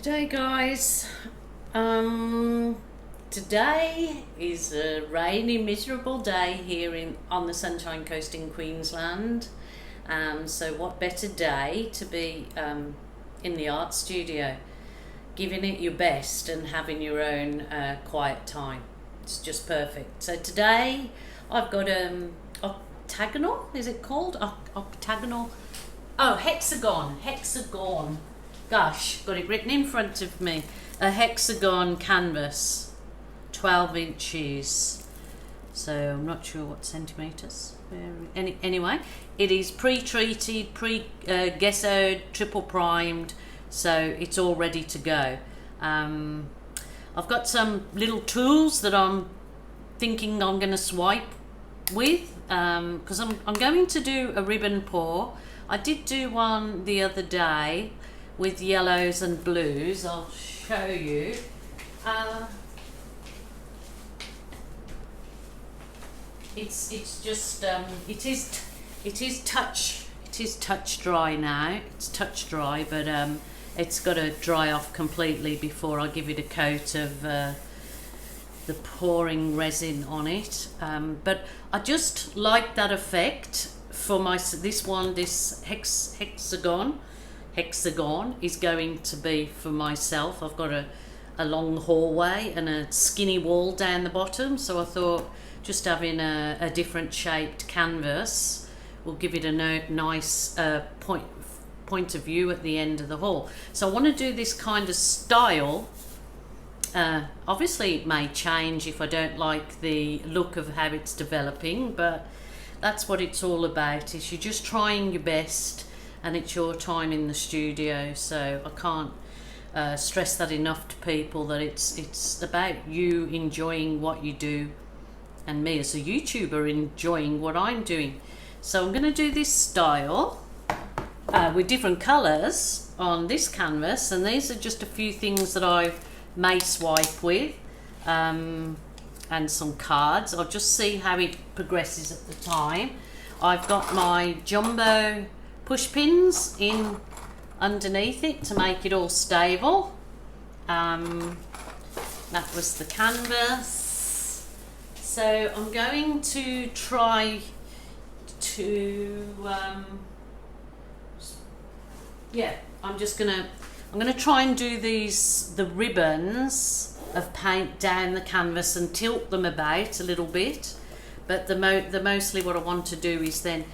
G'day guys. Today is a rainy, miserable day here on the Sunshine Coast in Queensland. So what better day to be in the art studio, giving it your best and having your own quiet time. It's just perfect. So today I've got octagonal, is it called? Octagonal? Oh, hexagon. Gosh, got it written in front of me. A hexagon canvas, 12 inches. So I'm not sure what centimetres. Anyway, it is pre-treated, gessoed, triple primed, so it's all ready to go. I've got some little tools that I'm thinking I'm going to swipe with, because I'm going to do a ribbon pour. I did do one the other day with yellows and blues. I'll show you. It's just it is touch dry now. It's touch dry, but it's got to dry off completely before I give it a coat of the pouring resin on it. But I just like that effect for this hexagon is going to be for myself. I've got a long hallway and a skinny wall down the bottom, so I thought just having a different shaped canvas will give it a nice point of view at the end of the hall. So I want to do this kind of style. Obviously it may change if I don't like the look of how it's developing, but that's what it's all about, is you're just trying your best and it's your time in the studio. So I can't stress that enough to people, that it's about you enjoying what you do and me as a YouTuber enjoying what I'm doing. So I'm going to do this style with different colours on this canvas, and these are just a few things that I may swipe with, and some cards. I'll just see how it progresses at the time. I've got my jumbo push pins in underneath it to make it all stable. That was the canvas. So I'm going to try to I'm gonna try and do the ribbons of paint down the canvas and tilt them about a little bit, but the mostly what I want to do is then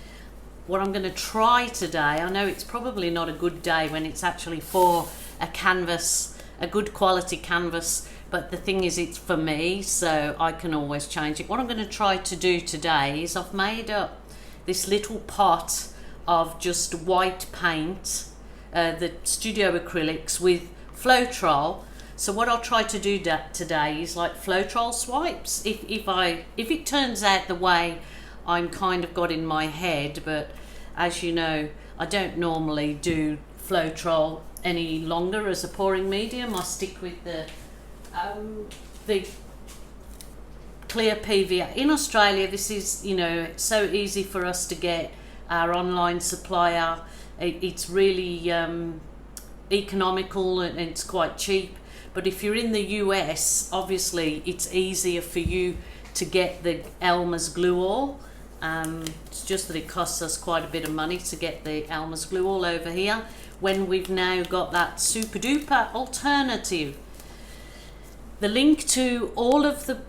what I'm going to try today. I know it's probably not a good day when it's actually for a canvas, a good quality canvas, but the thing is it's for me, so I can always change it. What I'm going to try to do today is I've made up this little pot of just white paint, the studio acrylics with floetrol. So what I'll try to do today is like floetrol swipes, if it turns out the way I'm kind of got in my head. But as you know, I don't normally do floetrol any longer as a pouring medium. I stick with the clear PVA. In Australia, this is, so easy for us to get our online supplier. It's really economical and it's quite cheap. But if you're in the US, obviously it's easier for you to get the Helmar's glue all. It's just that it costs us quite a bit of money to get the Helmar's glue all over here, when we've now got that super duper alternative. The link to all of the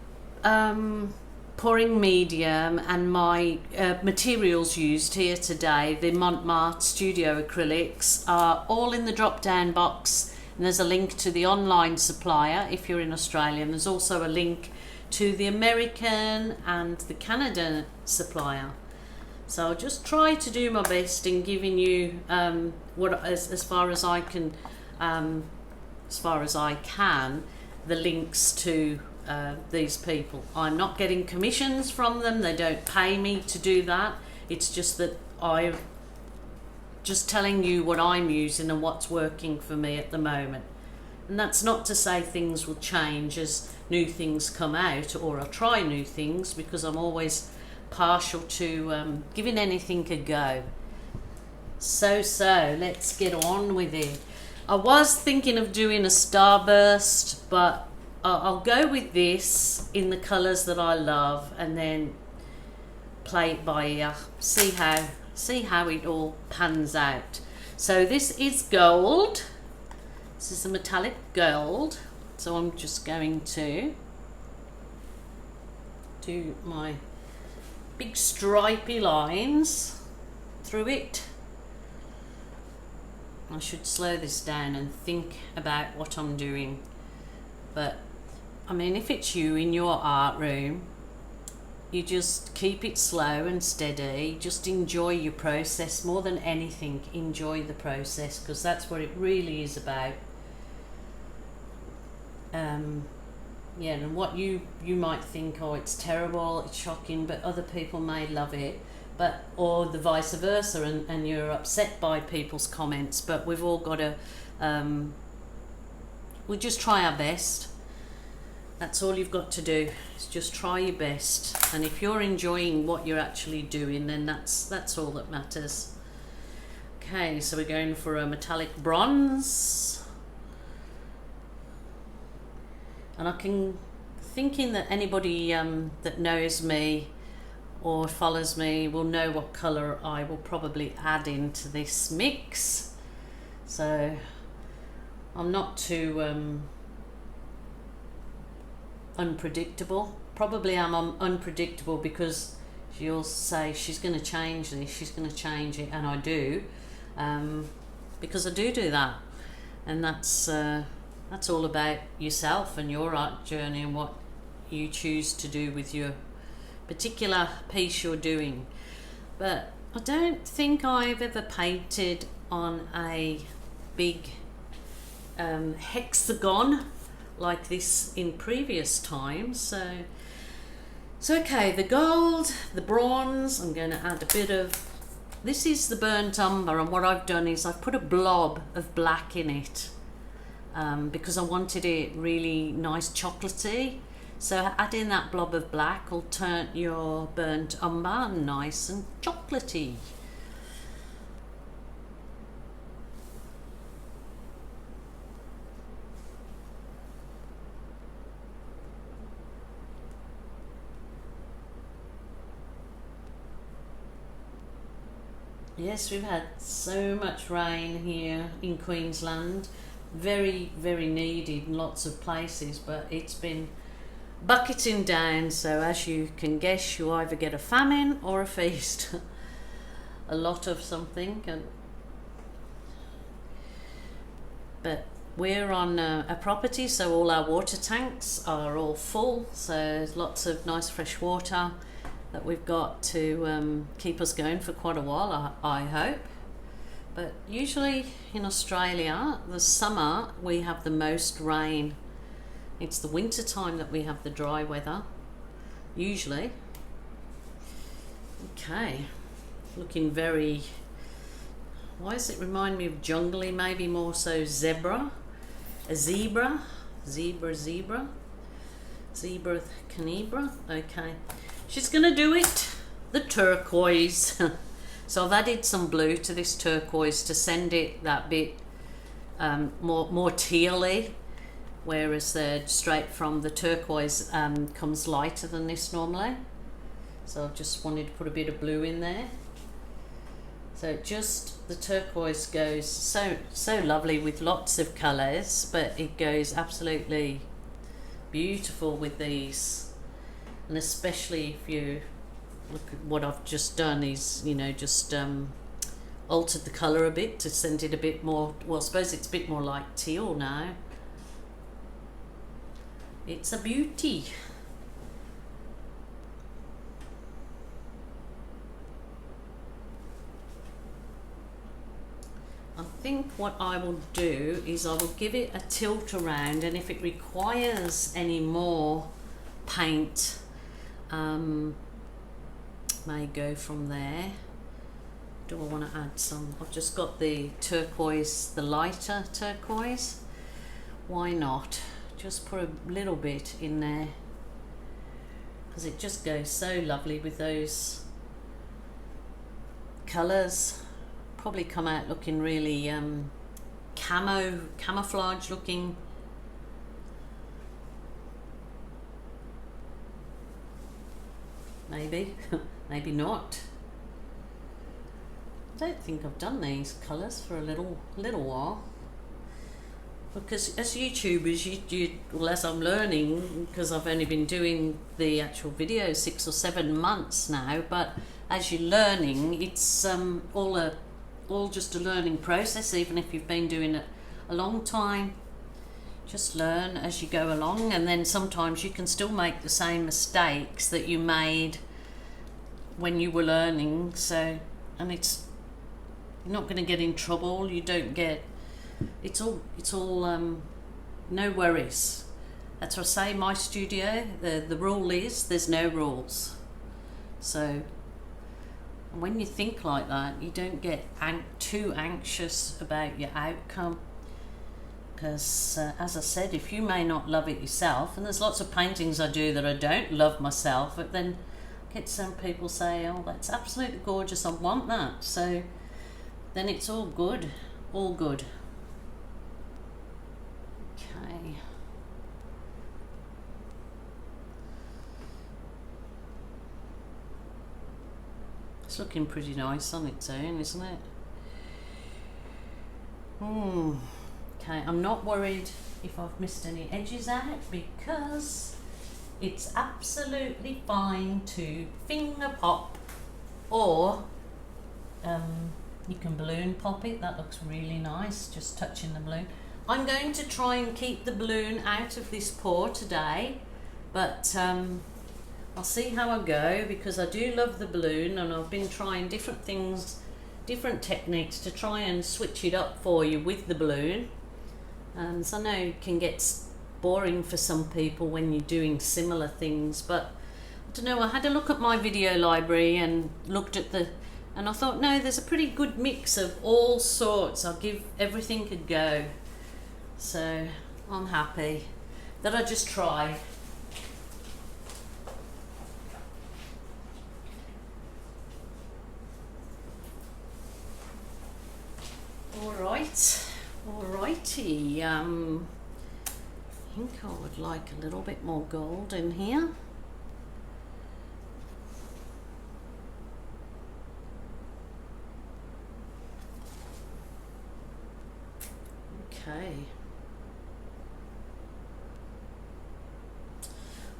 pouring medium and my materials used here today, the Mont studio acrylics, are all in the drop down box. And there's a link to the online supplier if you're in Australia, and there's also a link to the American and the Canada supplier. So I'll just try to do my best in giving you as far as I can, the links to these people. I'm not getting commissions from them. They don't pay me to do that. It's just that I'm just telling you what I'm using and what's working for me at the moment. And that's not to say things will change as new things come out, or I'll try new things, because I'm always partial to giving anything a go. So let's get on with it. I was thinking of doing a starburst, but I'll go with this in the colours that I love, and then play it by ear. See how it all pans out. So this is gold. This is a metallic gold. So I'm just going to do my big stripy lines through it. I should slow this down and think about what I'm doing. But I mean, if it's you in your art room, you just keep it slow and steady. Just enjoy your process more than anything. Enjoy the process, because that's what it really is about. Yeah, and what you might think, oh, it's terrible, it's shocking, but other people may love it, but or the vice versa, and you're upset by people's comments. But we've all got to we just try our best. That's all you've got to do, is just try your best. And if you're enjoying what you're actually doing, then that's all that matters. Okay, so we're going for a metallic bronze. And I can, thinking that anybody that knows me or follows me will know what colour I will probably add into this mix. So I'm not too unpredictable. Probably I'm unpredictable because she'll say she's going to change this, she's going to change it, and I do, because I do that. And that's all about yourself and your art journey and what you choose to do with your particular piece you're doing. But I don't think I've ever painted on a big hexagon like this in previous times. So okay, the gold, the bronze, I'm going to add a bit of, this is the burnt umber, and what I've done is I've put a blob of black in it. Because I wanted it really nice chocolatey. So adding that blob of black will turn your burnt umber nice and chocolatey. Yes, we've had so much rain here in Queensland. Very, very needed in lots of places, but it's been bucketing down. So as you can guess, you either get a famine or a feast. A lot of something. But we're on a property, so all our water tanks are all full. So there's lots of nice fresh water that we've got to keep us going for quite a while, I hope. But usually in Australia, the summer, we have the most rain. It's the winter time that we have the dry weather, usually. Okay, looking very, why does it remind me of jungly? Maybe more so zebra, a zebra, zebra canebra. Okay, she's gonna do it, the turquoise. So I've added some blue to this turquoise to send it that bit more tealy, whereas straight from the turquoise comes lighter than this normally. So I've just wanted to put a bit of blue in there. So just the turquoise goes so lovely with lots of colours, but it goes absolutely beautiful with these, and especially if you look at what I've just done is, just altered the colour a bit to send it a bit more, well, I suppose it's a bit more like teal now. It's a beauty. I think what I will do is I will give it a tilt around, and if it requires any more paint, may go from there. Do I want to add some? I've just got the turquoise, the lighter turquoise. Why not? Just put a little bit in there, because it just goes so lovely with those colours. Probably come out looking really camouflage looking. Maybe, maybe not. I don't think I've done these colours for a little while, because as YouTubers, well, as I'm learning, because I've only been doing the actual video 6 or 7 months now, but as you're learning, it's all just a learning process. Even if you've been doing it a long time, just learn as you go along, and then sometimes you can still make the same mistakes that you made when you were learning. So, and you're not going to get in trouble. You don't get. It's all no worries. That's what I say. My studio, the rule is there's no rules. So when you think like that, you don't get too anxious about your outcome. Because as I said, if you may not love it yourself, and there's lots of paintings I do that I don't love myself, but then I get some people say, oh, that's absolutely gorgeous, I want that. So then it's all good, all good. Okay. It's looking pretty nice on its own, isn't it? Okay, I'm not worried if I've missed any edges out, because it's absolutely fine to finger pop, or you can balloon pop it. That looks really nice, just touching the balloon. I'm going to try and keep the balloon out of this pour today, but I'll see how I go, because I do love the balloon, and I've been trying different things, different techniques to try and switch it up for you with the balloon. So I know it can get boring for some people when you're doing similar things, but I don't know, I had a look at my video library and looked at and I thought, no, there's a pretty good mix of all sorts. I'll give everything a go. So I'm happy that I just tried. Alrighty, I think I would like a little bit more gold in here. Okay.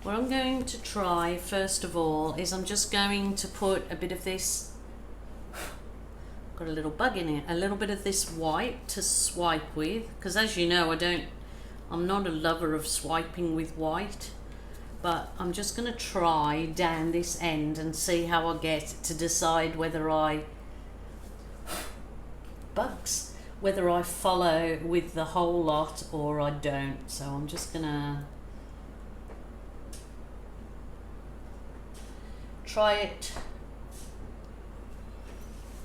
What I'm going to try first of all is I'm just going to put a bit of this, got a little bug in it, a little bit of this white to swipe with, because as you know, I'm not a lover of swiping with white, but I'm just going to try down this end and see how I get to decide whether whether I follow with the whole lot or I don't. So I'm just going to try it.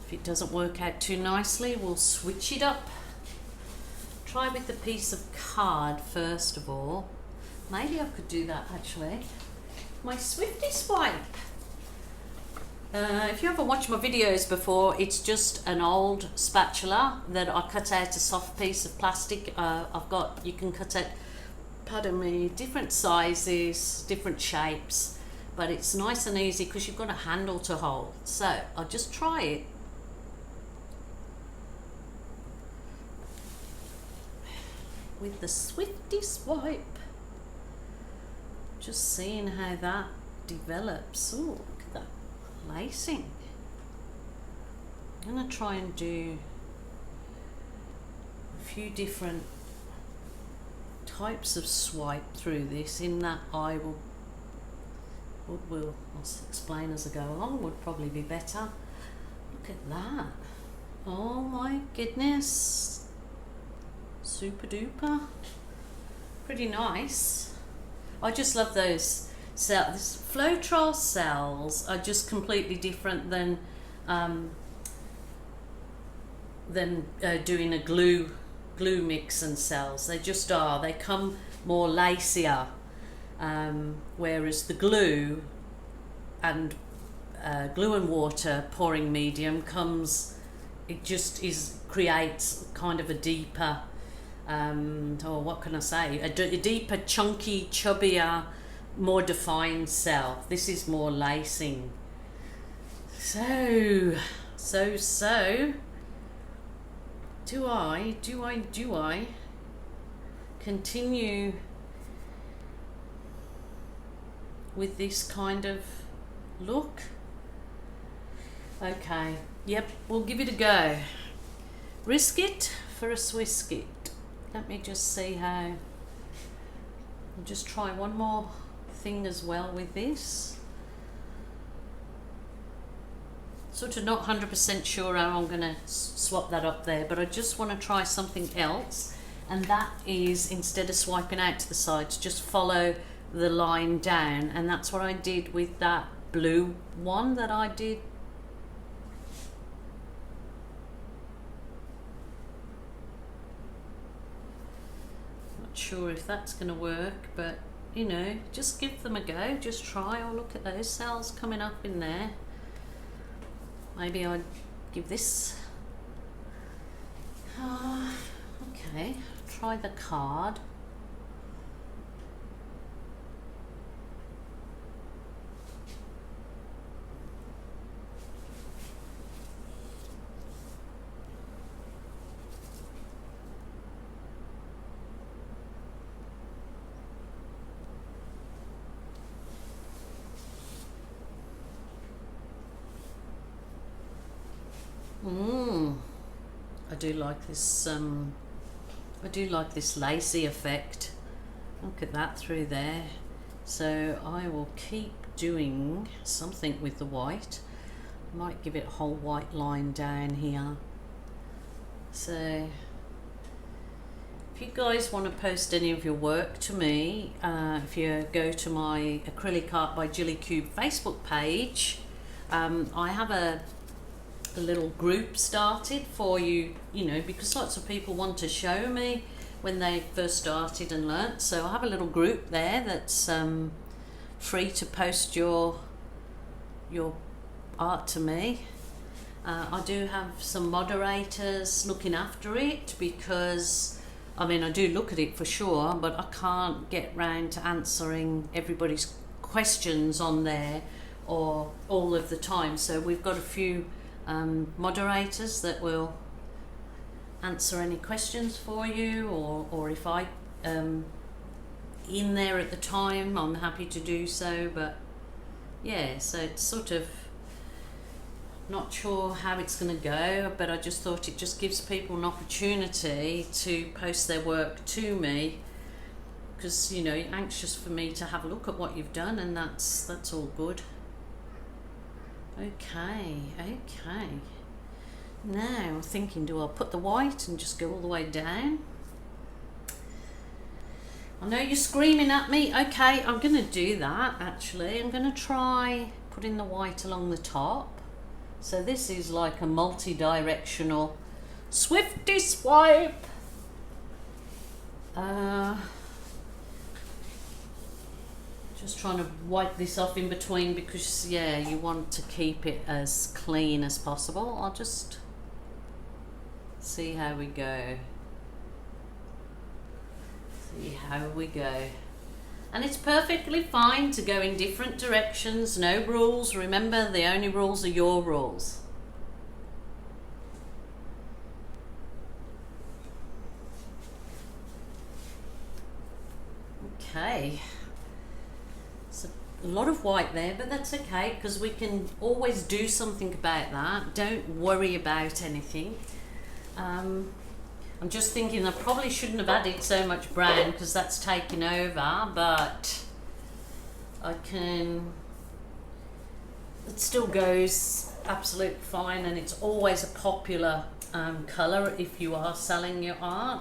If it doesn't work out too nicely, we'll switch it up. Try with the piece of card first of all. Maybe I could do that actually. My Swifty swipe. If you haven't watched my videos before, it's just an old spatula that I cut out a soft piece of plastic. You can cut out, pardon me, different sizes, different shapes, but it's nice and easy because you've got a handle to hold. So I'll just try it. With the Swifty swipe. Just seeing how that develops. Oh, look at that lacing. I'm going to try and do a few different types of swipe through this, in that I will I'll explain as I go along, would probably be better. Look at that. Oh my goodness. Super duper. Pretty nice. I just love those cells. Floetrol cells are just completely different than doing a glue mix and cells. They just are. They come more lacier, whereas the glue and water pouring medium comes it just creates kind of a deeper, or what can I say, a deeper, chunky, chubbier, more defined self. This is more lacing. So do I continue with this kind of look? Okay, yep, we'll give it a go. Risk it for a Swisskit. Let me just see how. I'll just try one more thing as well with this. Sort of not 100% sure how I'm going to swap that up there, but I just want to try something else, and that is, instead of swiping out to the sides, just follow the line down, and that's what I did with that blue one that I did. Not sure if that's going to work, but you know, just give them a go, just try. Oh, look at those cells coming up in there. Maybe I'd give this. Okay, try the card. I do like this. I do like this lacy effect. Look at that through there. So I will keep doing something with the white. Might give it a whole white line down here. So if you guys want to post any of your work to me, if you go to my Acrylic Art by Jilly Cube Facebook page, I have a little group started for you, you know, because lots of people want to show me when they first started and learnt. So I have a little group there that's free to post your art to me. I do have some moderators looking after it, because I mean, I do look at it for sure, but I can't get round to answering everybody's questions on there or all of the time. So we've got a few moderators that will answer any questions for you, or if I in there at the time, I'm happy to do so. But yeah, so it's sort of not sure how it's going to go, but I just thought it just gives people an opportunity to post their work to me, because you know, you're anxious for me to have a look at what you've done, and that's all good. Okay. Now I'm thinking, do I put the white and just go all the way down? I know you're screaming at me. Okay, I'm going to do that actually. I'm going to try putting the white along the top. So this is like a multi-directional swifty swipe. Just trying to wipe this off in between, because yeah, you want to keep it as clean as possible. I'll just see how we go. And it's perfectly fine to go in different directions, no rules. Remember, the only rules are your rules. Okay. A lot of white there, but that's okay, because we can always do something about that. Don't worry about anything. I'm just thinking I probably shouldn't have added so much brown, because that's taking over, but I can, it still goes absolutely fine, and it's always a popular colour if you are selling your art,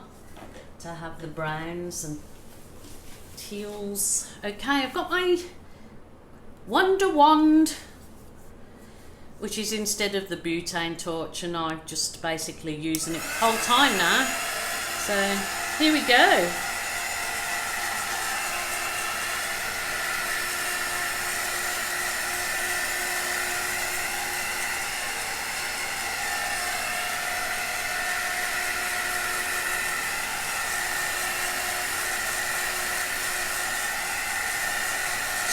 to have the browns and teals. Okay, I've got my Wonder Wand, which is instead of the butane torch, and I'm just basically using it the whole time now. So here we go.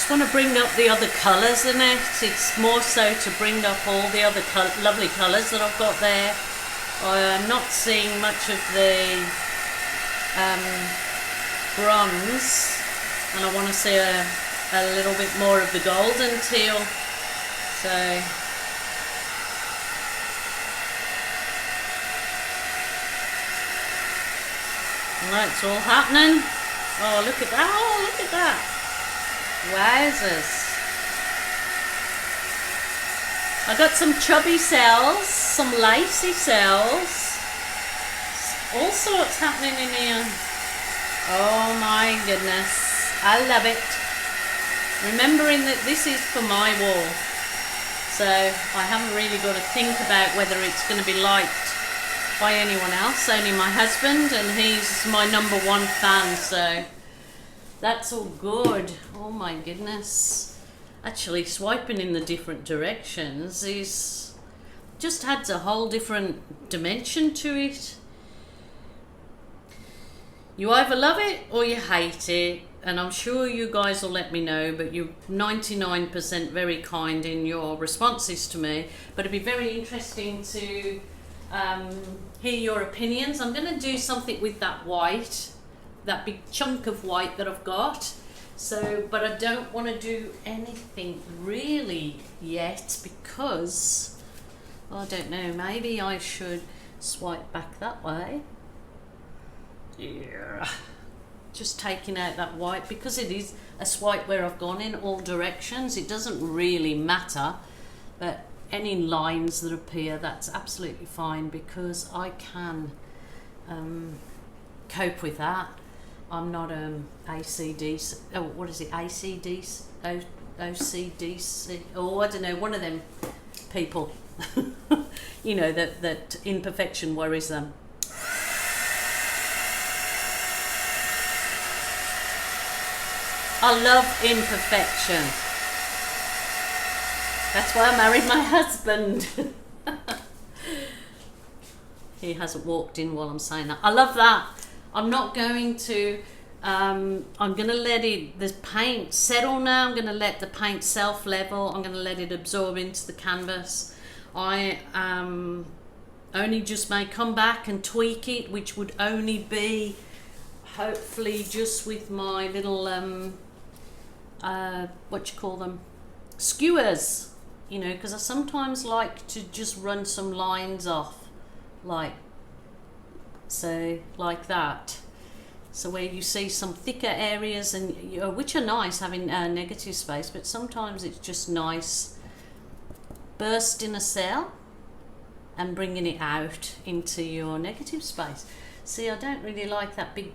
just want to bring up the other colours in it. It's more so to bring up all the other lovely colours that I've got there. I'm not seeing much of the bronze, and I want to see a little bit more of the golden teal. So right, it's all happening. Oh, look at that. Oh, look at that. Wowzers. I got some chubby cells, some lacy cells. All sorts happening in here. Oh my goodness. I love it. Remembering that this is for my wall. So I haven't really got to think about whether it's going to be liked by anyone else, only my husband, and he's my #1 fan, so that's all good. Oh my goodness. Actually swiping in the different directions is just adds a whole different dimension to it. You either love it or you hate it, and I'm sure you guys will let me know, but you're 99% very kind in your responses to me, but it'd be very interesting to hear your opinions. I'm going to do something with that white, that big chunk of white that I've got, so, but I don't want to do anything really yet because I don't know, maybe I should swipe back that way. Yeah, just taking out that white because it is a swipe where I've gone in all directions. It doesn't really matter, but any lines that appear, that's absolutely fine because I can cope with that. I'm not ACDC, oh what is it, ACDC, OCDC, oh I don't know, one of them people you know, that imperfection worries them. I love imperfection. That's why I married my husband. He hasn't walked in while I'm saying that. I love that. I'm not going to, I'm going to let the paint settle now. I'm going to let the paint self-level. I'm going to let it absorb into the canvas. I only just may come back and tweak it, which would only be hopefully just with my little, what you call them, skewers. You know, because I sometimes like to just run some lines off, like so, like that. So where you see some thicker areas, and you know, which are nice having negative space, but sometimes it's just nice bursting a cell and bringing it out into your negative space. See, I don't really like that big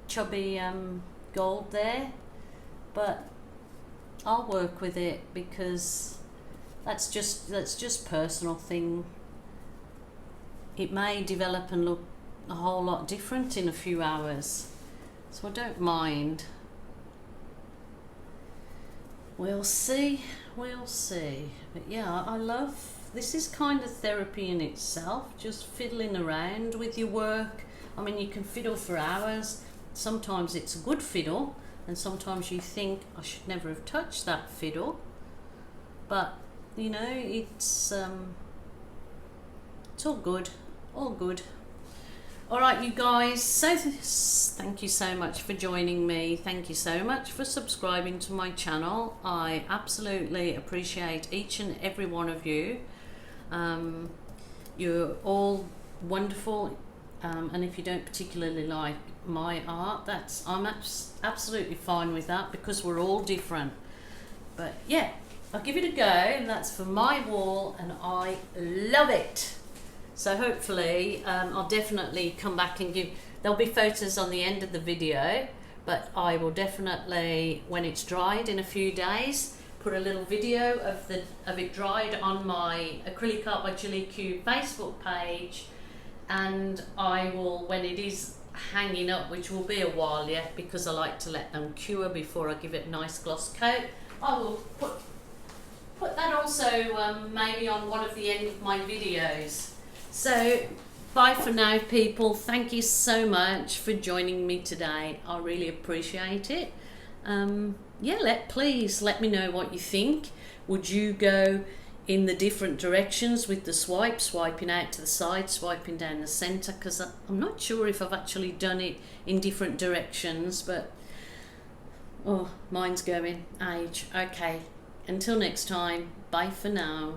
chubby gold there, but I'll work with it because that's just personal thing. It may develop and look a whole lot different in a few hours, so I don't mind. We'll see, we'll see. But yeah, I love, this is kind of therapy in itself, just fiddling around with your work. I mean, you can fiddle for hours. Sometimes it's a good fiddle, and sometimes you think I should never have touched that fiddle, but you know, it's all good, all good. All right, you guys, so thank you so much for joining me. Thank you so much for subscribing to my channel. I absolutely appreciate each and every one of you. You're all wonderful, and if you don't particularly like my art, I'm absolutely fine with that because we're all different. But yeah, I'll give it a go, and that's for my wall, and I love it. So hopefully I'll definitely come back and there'll be photos on the end of the video, but I will definitely, when it's dried in a few days, put a little video of it dried on my Acrylic Art by Julie Q Facebook page, and I will, when it is hanging up, which will be a while yet because I like to let them cure before I give it a nice gloss coat, I will put that also maybe on one of the end of my videos. So bye for now, people. Thank you so much for joining me today. I really appreciate it, Yeah, please let me know what you think. Would you go in the different directions with the swiping out to the side, swiping down the center? Because I'm not sure if I've actually done it in different directions, but oh, mine's going age. Okay, until next time, bye for now.